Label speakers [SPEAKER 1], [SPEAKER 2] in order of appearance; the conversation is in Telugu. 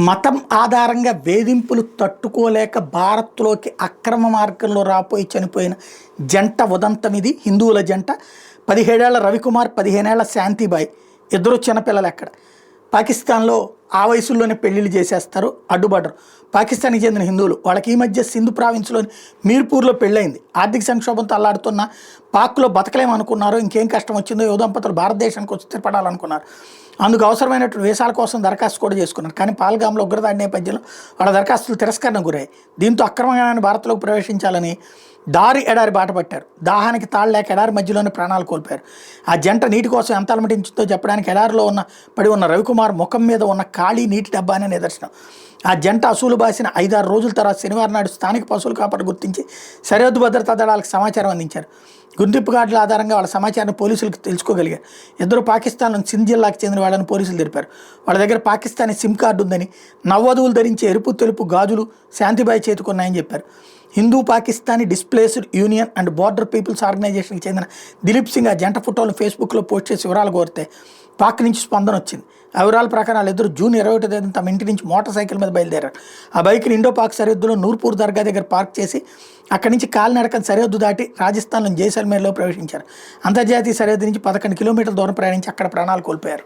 [SPEAKER 1] మతం ఆధారంగా వేధింపులు తట్టుకోలేక భారత్లోకి అక్రమ మార్గంలో రాపోయి చనిపోయిన జంట ఉదంతం ఇది. హిందువుల జంట. 17 ఏళ్ల రవికుమార్, 15 ఏళ్ల శాంతిబాయి, ఇద్దరు చిన్నపిల్లలు. ఎక్కడ పాకిస్తాన్లో ఆ వయసుల్లోనే పెళ్లిళ్ళు చేసేస్తారు, అడ్డుపడరు. పాకిస్తాన్కి చెందిన హిందువులు. వాళ్ళకి ఈ మధ్య సింధు ప్రావిన్స్లోని మీర్పూర్లో పెళ్ళయింది. ఆర్థిక సంక్షోభంతో అల్లాడుతున్న పాక్లో బతకలేమనుకున్నారు. ఇంకేం కష్టం వచ్చిందో యువ దంపతులు భారతదేశానికి వచ్చి స్థిరపడాలనుకున్నారు. అందుకు అవసరమైనటువంటి వీసాల కోసం దరఖాస్తు కూడా చేసుకున్నారు. కానీ పాల్గామ్లో ఉగ్రదాడి నేపథ్యంలో వాళ్ళ దరఖాస్తులు తిరస్కరణ గురయ్యాయి. దీంతో అక్రమంగానే భారత్లోకి ప్రవేశించాలని దారి ఎడారి బాట పట్టారు. దాహానికి తాళలేక ఎడారి మధ్యలోనే ప్రాణాలు కోల్పోయారు. ఆ జంట నీటి కోసం ఎంత అలమటించిందో చెప్పడానికి ఎడారిలో పడి ఉన్న రవికుమార్ ముఖం మీద ఉన్న ఖాళీ నీటి డబ్బానే నిదర్శనం. ఆ జంట అసూలు బాసిన 5-6 రోజుల తర్వాత శనివారం నాడు స్థానిక పశువుల కాపరి గుర్తించి సరిహద్దు భద్రతా దళాలకు సమాచారం అందించారు. గుర్తింపు కార్డుల ఆధారంగా వాళ్ళ సమాచారాన్ని పోలీసులకు తెలుసుకోగలిగారు. ఇద్దరు పాకిస్తాన్లోని సింధ్ జిల్లాకు చెందిన వాళ్ళని పోలీసులు తెలిపారు. వాళ్ళ దగ్గర పాకిస్తానీ సిమ్ కార్డు ఉందని, నవ్వధువులు ధరించే ఎరుపు తెలుపు గాజులు శాంతిబాయి చేతుకున్నాయని చెప్పారు. Hindu Pakistani displaced union and border peoples ఆర్గనైజేషన్కి చెందిన దిలీప్ సింగ్ ఆ జంట ఫోటోలను ఫేస్బుక్లో పోస్ట్ చేసి వివరాలు కోరితే పాక్ నుంచి స్పందన వచ్చింది. ఆ వివరాల ప్రకారం వాళ్ళిద్దరు జూన్ 21 తమ ఇంటి నుంచి మోటార్ సైకిల్ మీద బయలుదేరారు. ఆ బైక్ని ఇండో పాక్ సరిహద్దులో నూర్పూర్ దర్గా దగ్గర పార్క్ చేసి అక్కడి నుంచి కాలినడకన సరిహద్దు దాటి రాజస్థాన్లోని జైసల్మేర్లో ప్రవేశించారు. అంతర్జాతీయ సరిహద్దు నుంచి 11 కిలోమీటర్ల దూరం ప్రయాణించి అక్కడ ప్రాణాలు కోల్పోయారు.